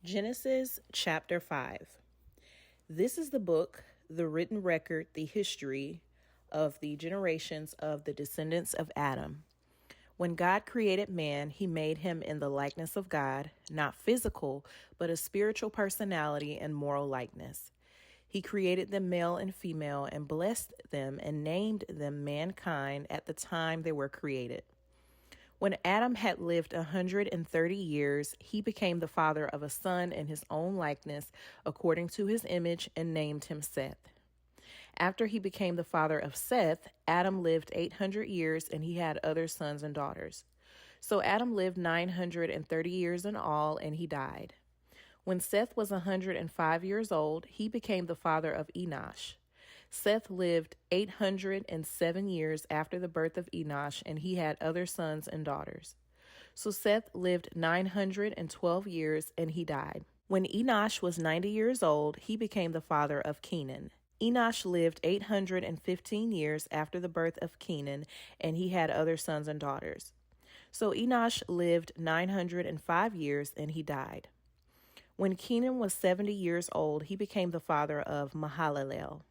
Genesis chapter 5. This is the book, the written record, the history of the generations of the descendants of Adam. When God created man, he made him in the likeness of God, not physical, but a spiritual personality and moral likeness. He created them male and female and blessed them and named them mankind at the time they were created. When Adam had lived 130 years, he became the father of a son in his own likeness, according to his image, and named him Seth. After he became the father of Seth, Adam lived 800 years, and he had other sons and daughters. So Adam lived 930 years in all, and he died. When Seth was 105 years old, he became the father of Enosh. Seth lived 807 years after the birth of Enosh, and he had other sons and daughters. So Seth lived 912 years, and he died. When Enosh was 90 years old, he became the father of Kenan. Enosh lived 815 years after the birth of Kenan, and he had other sons and daughters. So Enosh lived 905 years, and he died. When Kenan was 70 years old, he became the father of Mahalalel.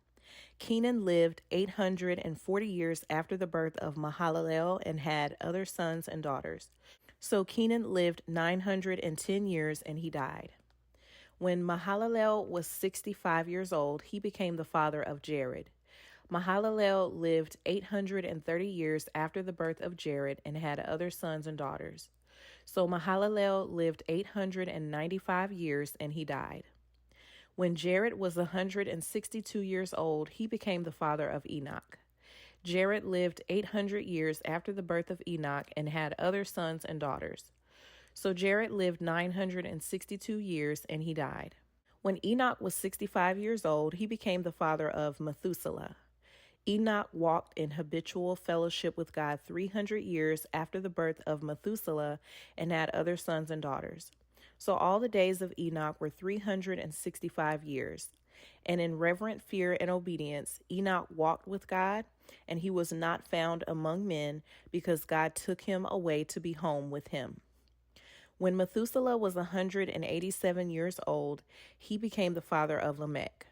Kenan lived 840 years after the birth of Mahalalel and had other sons and daughters. So Kenan lived 910 years, and he died. When Mahalalel was 65 years old, he became the father of Jared. Mahalalel lived 830 years after the birth of Jared and had other sons and daughters. So Mahalalel lived 895 years, and he died. When Jared was 162 years old, he became the father of Enoch. Jared lived 800 years after the birth of Enoch and had other sons and daughters. So Jared lived 962 years, and he died. When Enoch was 65 years old, he became the father of Methuselah. Enoch walked in habitual fellowship with God 300 years after the birth of Methuselah and had other sons and daughters. So all the days of Enoch were 365 years. And in reverent fear and obedience, Enoch walked with God, and he was not found among men because God took him away to be home with him. When Methuselah was 187 years old, he became the father of Lamech.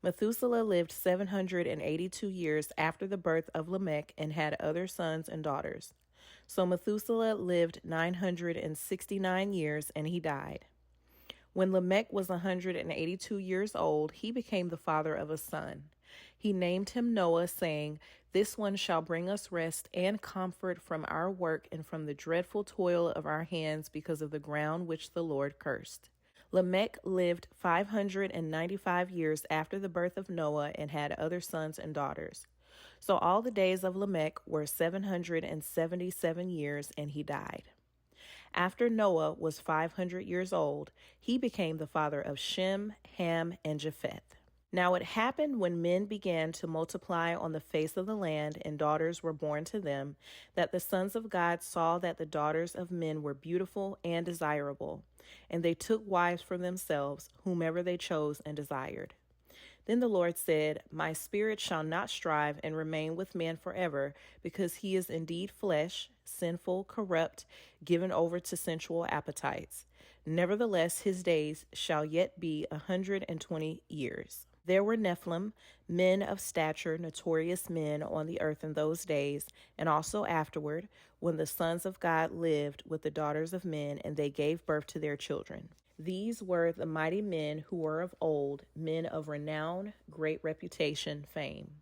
Methuselah lived 782 years after the birth of Lamech and had other sons and daughters. So Methuselah lived 969 years, and he died. When Lamech was 182 years old, he became the father of a son. He named him Noah, saying, "This one shall bring us rest and comfort from our work and from the dreadful toil of our hands because of the ground which the Lord cursed." Lamech lived 595 years after the birth of Noah and had other sons and daughters. So all the days of Lamech were 777 years, and he died. After Noah was 500 years old, he became the father of Shem, Ham, and Japheth. Now it happened when men began to multiply on the face of the land and daughters were born to them, that the sons of God saw that the daughters of men were beautiful and desirable, and they took wives for themselves, whomever they chose and desired. Then the Lord said, "My spirit shall not strive and remain with man forever, because he is indeed flesh, sinful, corrupt, given over to sensual appetites. Nevertheless, his days shall yet be 120 years." There were Nephilim, men of stature, notorious men on the earth in those days, and also afterward, when the sons of God lived with the daughters of men, and they gave birth to their children. These were the mighty men who were of old, men of renown, great reputation, fame.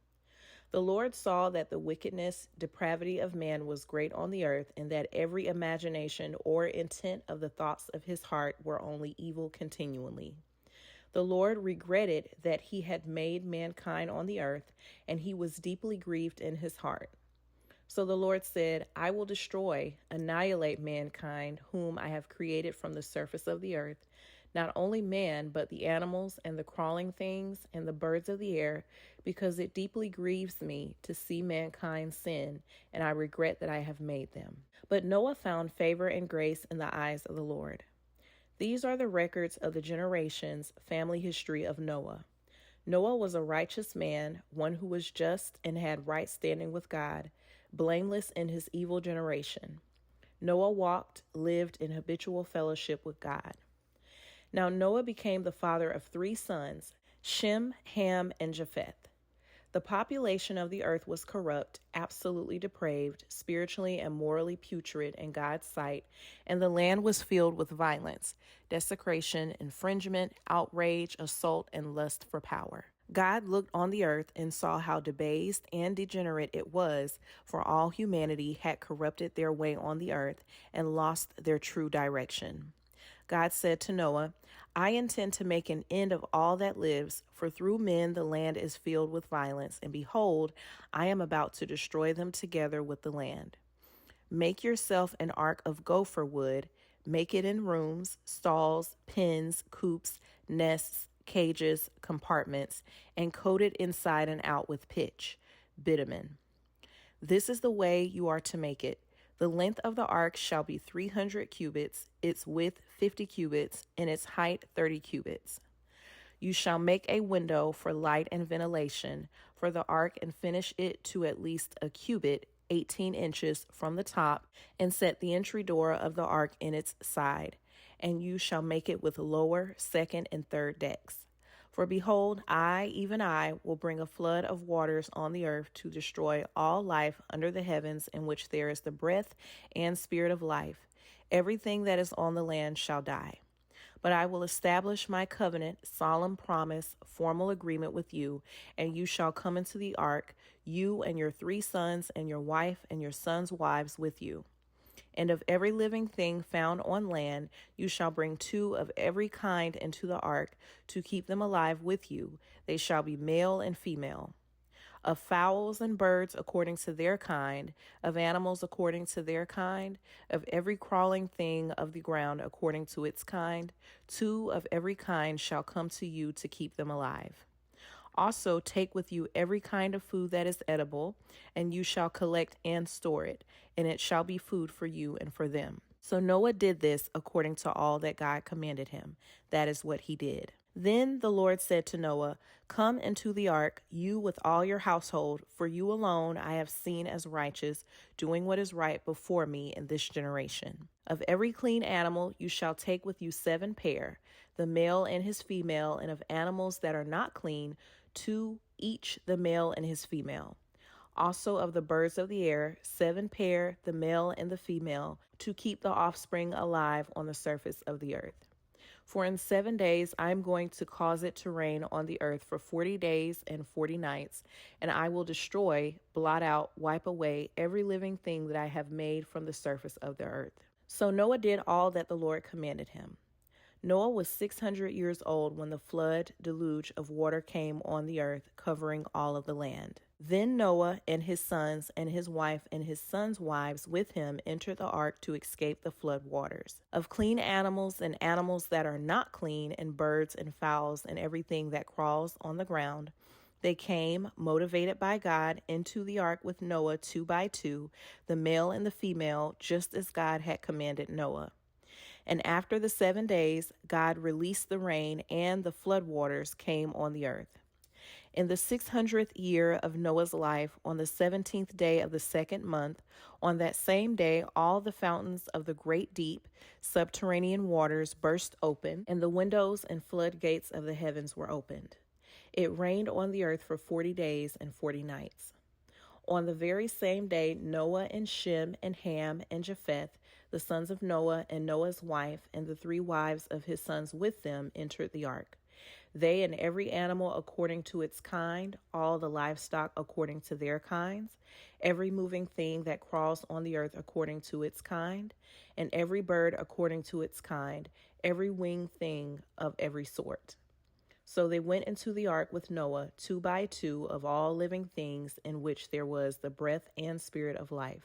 The Lord saw that the wickedness, depravity of man was great on the earth, and that every imagination or intent of the thoughts of his heart were only evil continually. The Lord regretted that he had made mankind on the earth, and he was deeply grieved in his heart. So the Lord said, "I will destroy, annihilate mankind, whom I have created from the surface of the earth, not only man, but the animals and the crawling things and the birds of the air, because it deeply grieves me to see mankind sin, and I regret that I have made them." But Noah found favor and grace in the eyes of the Lord. These are the records of the generations, family history of Noah. Noah was a righteous man, one who was just and had right standing with God, blameless in his evil generation. Noah lived in habitual fellowship with God. Now Noah became the father of 3 sons, Shem, Ham, and Japheth. The population of the earth was corrupt, absolutely depraved, spiritually and morally putrid in God's sight, and the land was filled with violence, desecration, infringement, outrage, assault, and lust for power. God looked on the earth and saw how debased and degenerate it was, for all humanity had corrupted their way on the earth and lost their true direction. God said to Noah, I intend to make an end of all that lives, for through men the land is filled with violence, and behold, I am about to destroy them together with the land. Make yourself an ark of gopher wood, make it in rooms, stalls, pens, coops, nests, cages, compartments, and coat it inside and out with pitch, bitumen. This is the way you are to make it. The length of the ark shall be 300 cubits, its width 50 cubits, and its height 30 cubits. You shall make a window for light and ventilation for the ark and finish it to at least a cubit, 18 inches from the top, and set the entry door of the ark in its side. And you shall make it with lower, second, and third decks. For behold, I, even I, will bring a flood of waters on the earth to destroy all life under the heavens in which there is the breath and spirit of life. Everything that is on the land shall die. But I will establish my covenant, solemn promise, formal agreement with you, and you shall come into the ark, you and your 3 sons and your wife and your sons' wives with you. And of every living thing found on land, you shall bring 2 of every kind into the ark to keep them alive with you. They shall be male and female. Of fowls and birds according to their kind, of animals according to their kind, of every crawling thing of the ground according to its kind, 2 of every kind shall come to you to keep them alive. Also take with you every kind of food that is edible, and you shall collect and store it, and it shall be food for you and for them. So Noah did this according to all that God commanded him. That is what he did. Then the Lord said to Noah, Come into the ark, you with all your household, for you alone I have seen as righteous, doing what is right before me in this generation. Of every clean animal you shall take with you 7 pair, the male and his female, and of animals that are not clean, 2 each, the male and his female. Also of the birds of the air, 7 pair, the male and the female, to keep the offspring alive on the surface of the earth. For in 7 days I am going to cause it to rain on the earth for 40 days and 40 nights, and I will destroy, blot out, wipe away every living thing that I have made from the surface of the earth. So Noah did all that the Lord commanded him. Noah was 600 years old when the flood deluge of water came on the earth, covering all of the land. Then Noah and his sons and his wife and his sons' wives with him entered the ark to escape the flood waters. Of clean animals and animals that are not clean, and birds and fowls and everything that crawls on the ground, they came, motivated by God, into the ark with Noah 2 by 2, the male and the female, just as God had commanded Noah. And after the 7 days, God released the rain, and the flood waters came on the earth. In the 600th year of Noah's life, on the 17th day of the 2nd month, on that same day, all the fountains of the great deep, subterranean waters burst open, and the windows and floodgates of the heavens were opened. It rained on the earth for 40 days and 40 nights. On the very same day, Noah and Shem and Ham and Japheth, the sons of Noah, and Noah's wife, and the 3 wives of his sons with them, entered the ark. They and every animal according to its kind, all the livestock according to their kinds, every moving thing that crawls on the earth according to its kind, and every bird according to its kind, every winged thing of every sort. So they went into the ark with Noah 2 by 2 of all living things in which there was the breath and spirit of life.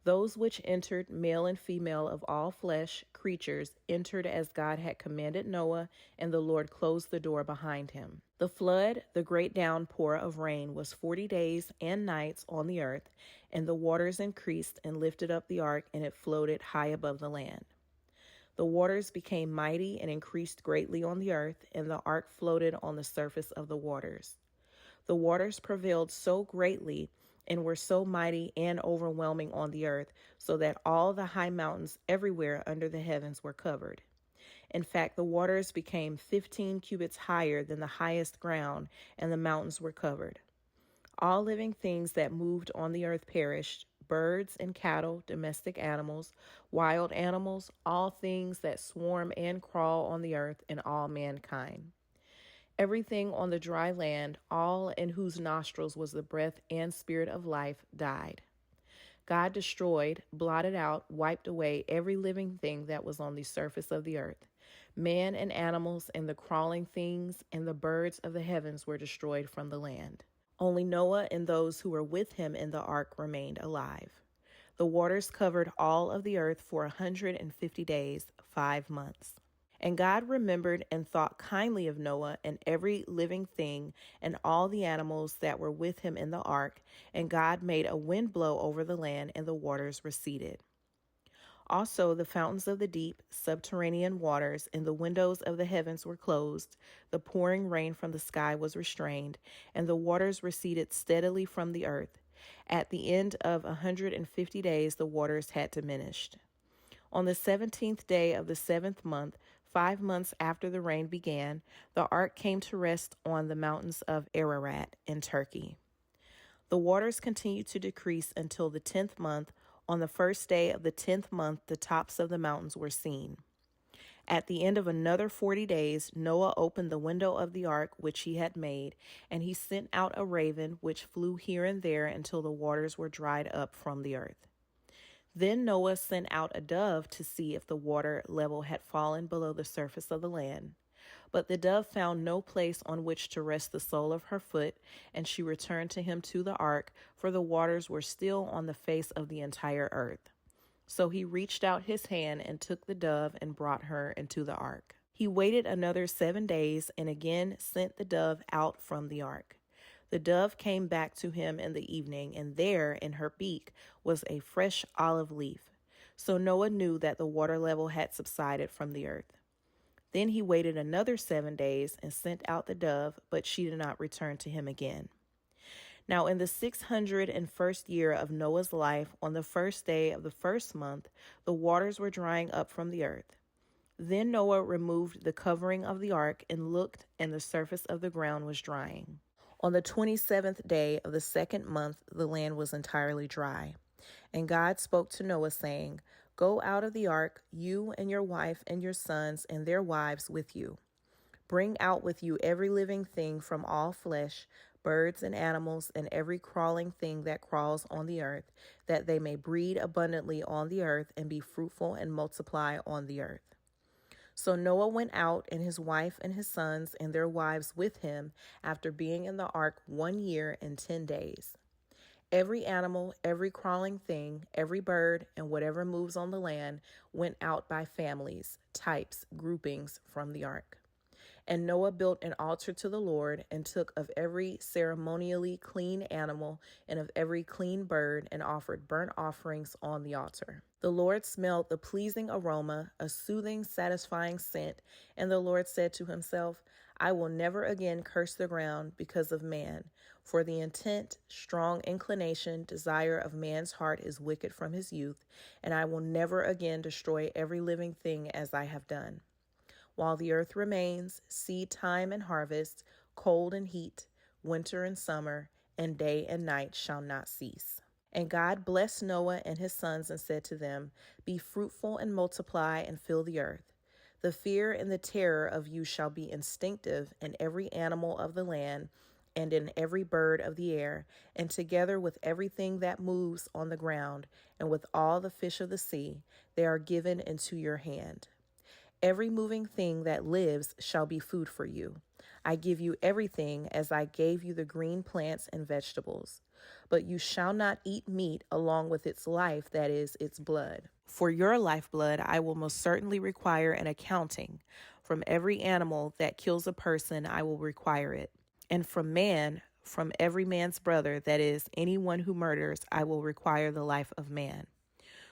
Those which entered, male and female of all flesh, creatures, entered as God had commanded Noah, and the Lord closed the door behind him. The flood, the great downpour of rain, was 40 days and nights on the earth, and the waters increased and lifted up the ark, and it floated high above the land. The waters became mighty and increased greatly on the earth, and the ark floated on the surface of the waters. The waters prevailed so greatly and were so mighty and overwhelming on the earth, so that all the high mountains everywhere under the heavens were covered. In fact, the waters became 15 cubits higher than the highest ground, and the mountains were covered. All living things that moved on the earth perished, birds and cattle, domestic animals, wild animals, all things that swarm and crawl on the earth, and all mankind. Everything on the dry land, all in whose nostrils was the breath and spirit of life, died. God destroyed, blotted out, wiped away every living thing that was on the surface of the earth. Man and animals and the crawling things and the birds of the heavens were destroyed from the land. Only Noah and those who were with him in the ark remained alive. The waters covered all of the earth for 150 days, 5 months. And God remembered and thought kindly of Noah and every living thing and all the animals that were with him in the ark, and God made a wind blow over the land, and the waters receded. Also, the fountains of the deep, subterranean waters, and the windows of the heavens were closed. The pouring rain from the sky was restrained, and the waters receded steadily from the earth. At the end of 150 days, the waters had diminished. On the 17th day of the 7th month, 5 months after the rain began, the ark came to rest on the mountains of Ararat in Turkey. The waters continued to decrease until the 10th month. On the first day of the 10th month, the tops of the mountains were seen. At the end of another 40 days, Noah opened the window of the ark which he had made, and he sent out a raven which flew here and there until the waters were dried up from the earth. Then Noah sent out a dove to see if the water level had fallen below the surface of the land. But the dove found no place on which to rest the sole of her foot, and she returned to him to the ark, for the waters were still on the face of the entire earth. So he reached out his hand and took the dove and brought her into the ark. He waited another 7 days and again sent the dove out from the ark. The dove came back to him in the evening, and there in her beak was a fresh olive leaf. So Noah knew that the water level had subsided from the earth. Then he waited another 7 days and sent out the dove, but she did not return to him again. Now in the 601st year of Noah's life, on the first day of the first month, the waters were drying up from the earth. Then Noah removed the covering of the ark and looked, and the surface of the ground was drying. On the 27th day of the 2nd month, the land was entirely dry. And God spoke to Noah, saying, "Go out of the ark, you and your wife and your sons and their wives with you. Bring out with you every living thing from all flesh, birds and animals, and every crawling thing that crawls on the earth, that they may breed abundantly on the earth and be fruitful and multiply on the earth." So Noah went out, and his wife and his sons and their wives with him, after being in the ark 1 year and 10 days. Every animal, every crawling thing, every bird, and whatever moves on the land went out by families, types, groupings from the ark. And Noah built an altar to the Lord, and took of every ceremonially clean animal and of every clean bird, and offered burnt offerings on the altar. The Lord smelled the pleasing aroma, a soothing, satisfying scent, and the Lord said to himself, "I will never again curse the ground because of man, for the intent, strong inclination, desire of man's heart is wicked from his youth, and I will never again destroy every living thing as I have done. While the earth remains, seed time and harvest, cold and heat, winter and summer, and day and night shall not cease." And God blessed Noah and his sons and said to them, "Be fruitful and multiply and fill the earth. The fear and the terror of you shall be instinctive in every animal of the land and in every bird of the air, and together with everything that moves on the ground, and with all the fish of the sea, they are given into your hand. Every moving thing that lives shall be food for you. I give you everything as I gave you the green plants and vegetables. But you shall not eat meat along with its life, that is, its blood. For your lifeblood I will most certainly require an accounting. From every animal that kills a person I will require it. And from man, from every man's brother, that is, anyone who murders, I will require the life of man.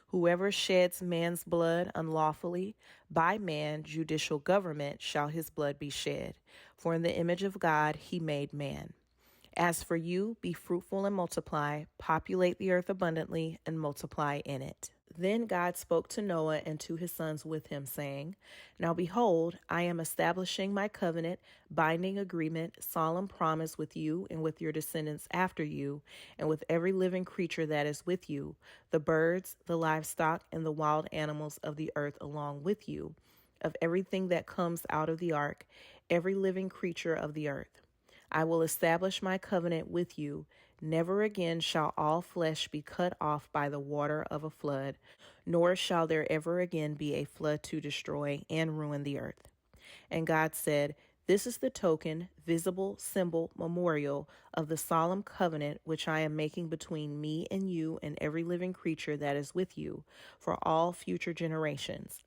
Whoever sheds man's blood unlawfully, by man, judicial government, shall his blood be shed. For in the image of God he made man. As for you, be fruitful and multiply, populate the earth abundantly, and multiply in it." Then God spoke to Noah and to his sons with him, saying, Now behold, I am establishing my covenant, binding agreement, solemn promise with you and with your descendants after you, and with every living creature that is with you, the birds, the livestock, and the wild animals of the earth along with you, of everything that comes out of the ark, every living creature of the earth. I will establish my covenant with you. Never again shall all flesh be cut off by the water of a flood, nor shall there ever again be a flood to destroy and ruin the earth. And God said, This is the token, visible, symbol, memorial of the solemn covenant which I am making between me and you and every living creature that is with you for all future generations.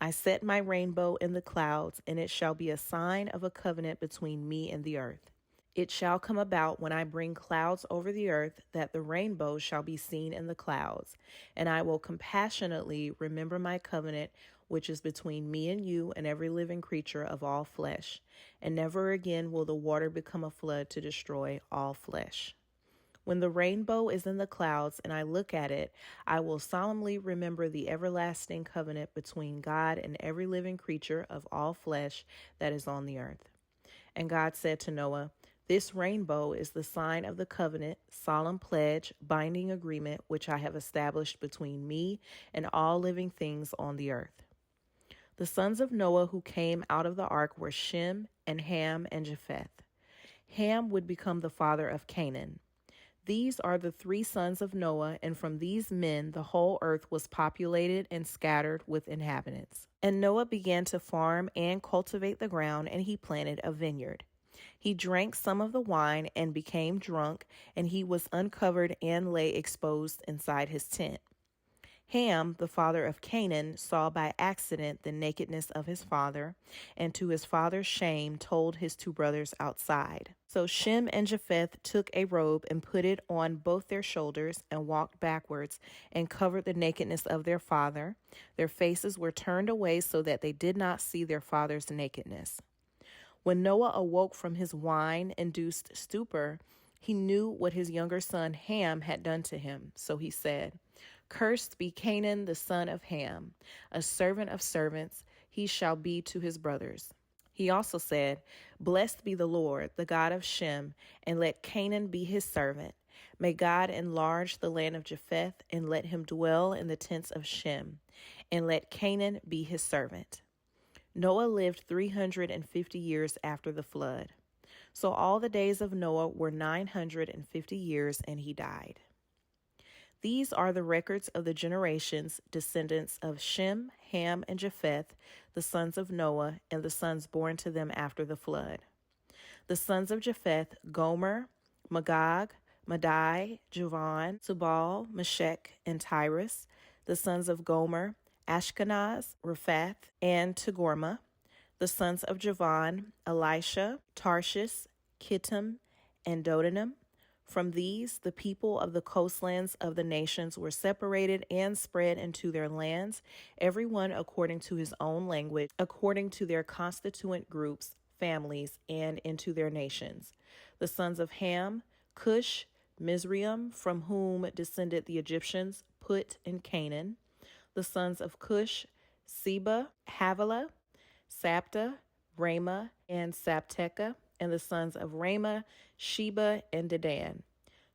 I set my rainbow in the clouds, and it shall be a sign of a covenant between me and the earth. It shall come about when I bring clouds over the earth that the rainbow shall be seen in the clouds, and I will compassionately remember my covenant which is between me and you and every living creature of all flesh, and never again will the water become a flood to destroy all flesh. When the rainbow is in the clouds and I look at it, I will solemnly remember the everlasting covenant between God and every living creature of all flesh that is on the earth. And God said to Noah, This rainbow is the sign of the covenant, solemn pledge, binding agreement, which I have established between me and all living things on the earth. The sons of Noah who came out of the ark were Shem and Ham and Japheth. Ham would become the father of Canaan. These are the three sons of Noah, and from these men the whole earth was populated and scattered with inhabitants. And Noah began to farm and cultivate the ground, and he planted a vineyard. He drank some of the wine and became drunk, and he was uncovered and lay exposed inside his tent. Ham, the father of Canaan, saw by accident the nakedness of his father, and to his father's shame told his two brothers outside. So Shem and Japheth took a robe and put it on both their shoulders and walked backwards and covered the nakedness of their father. Their faces were turned away so that they did not see their father's nakedness. When Noah awoke from his wine-induced stupor, he knew what his younger son Ham had done to him. So he said, Cursed be Canaan, the son of Ham, a servant of servants, he shall be to his brothers. He also said, Blessed be the Lord, the God of Shem, and let Canaan be his servant. May God enlarge the land of Japheth, and let him dwell in the tents of Shem, and let Canaan be his servant. Noah lived 350 years after the flood. So all the days of Noah were 950 years, and he died. These are the records of the generations, descendants of Shem, Ham, and Japheth, the sons of Noah, and the sons born to them after the flood. The sons of Japheth, Gomer, Magog, Madai, Javan, Tubal, Meshech, and Tyrus. The sons of Gomer, Ashkenaz, Rephath, and Togarmah. The sons of Javan, Elisha, Tarshish, Kittim, and Dodanim. From these, the people of the coastlands of the nations were separated and spread into their lands, every one according to his own language, according to their constituent groups, families, and into their nations. The sons of Ham, Cush, Mizraim, from whom descended the Egyptians, Put, and Canaan. The sons of Cush, Seba, Havilah, Sabta, Ramah, and Sabteca, and the sons of Ramah, Sheba, and Dedan.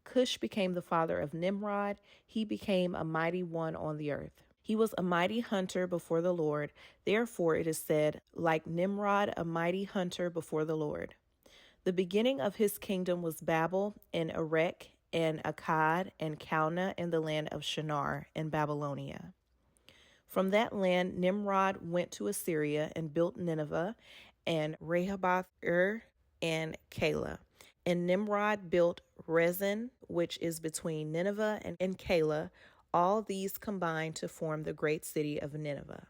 Cush became the father of Nimrod. He became a mighty one on the earth. He was a mighty hunter before the Lord. Therefore it is said, like Nimrod, a mighty hunter before the Lord. The beginning of his kingdom was Babel, and Erech, and Akkad, and Calneh in the land of Shinar in Babylonia. From that land, Nimrod went to Assyria and built Nineveh, and Rehoboth, and Calah. And Nimrod built Rezin, which is between Nineveh and Calah. All these combined to form the great city of Nineveh.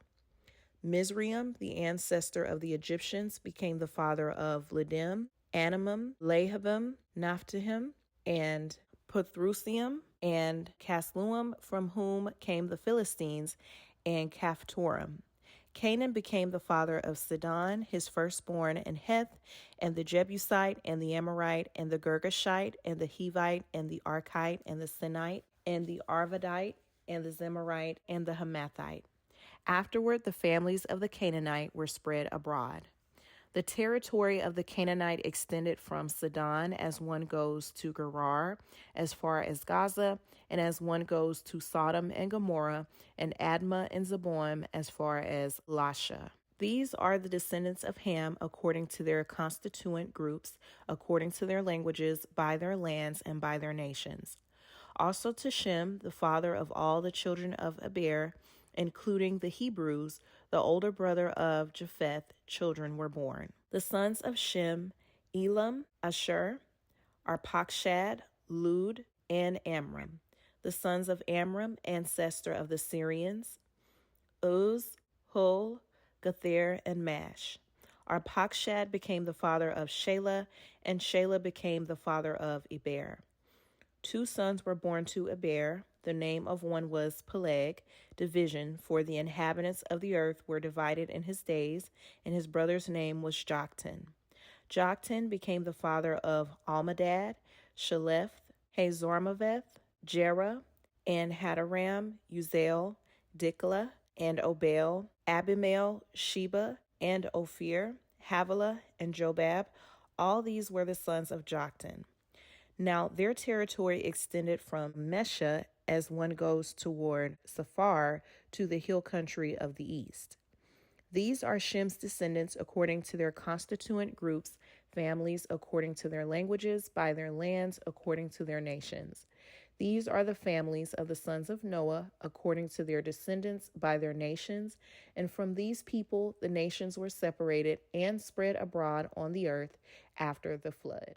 Mizraim, the ancestor of the Egyptians, became the father of Lidim, Anamim, Lahabim, Naphtahim, and Pathrusium, and Casluim, from whom came the Philistines, and Caphtorim. Canaan became the father of Sidon, his firstborn, and Heth, and the Jebusite, and the Amorite, and the Girgashite, and the Hivite, and the Archite, and the Sinite, and the Arvadite, and the Zemarite, and the Hamathite. Afterward, the families of the Canaanite were spread abroad. The territory of the Canaanite extended from Sidon as one goes to Gerar, as far as Gaza, and as one goes to Sodom and Gomorrah, and Admah and Zeboim as far as Lasha. These are the descendants of Ham according to their constituent groups, according to their languages, by their lands, and by their nations. Also to Shem, the father of all the children of Eber, including the Hebrews, the older brother of Japheth, children were born. The sons of Shem, Elam, Ashur, Arpachshad, Lud, and Amram. The sons of Amram, ancestor of the Syrians, Uz, Hul, Gether, and Mash. Arpachshad became the father of Shelah, and Shelah became the father of Eber. 2 sons were born to Eber. The name of one was Peleg, division, for the inhabitants of the earth were divided in his days, and his brother's name was Joktan. Joktan became the father of Almadad, Sheleth, Hazarmaveth, Jerah, and Hadaram, Uziel, Diklah, and Obel, Abimael, Sheba, and Ophir, Havilah, and Jobab. All these were the sons of Joktan. Now their territory extended from Mesha as one goes toward Saphar to the hill country of the east. These are Shem's descendants according to their constituent groups, families according to their languages, by their lands according to their nations. These are the families of the sons of Noah according to their descendants by their nations, and from these people the nations were separated and spread abroad on the earth after the flood.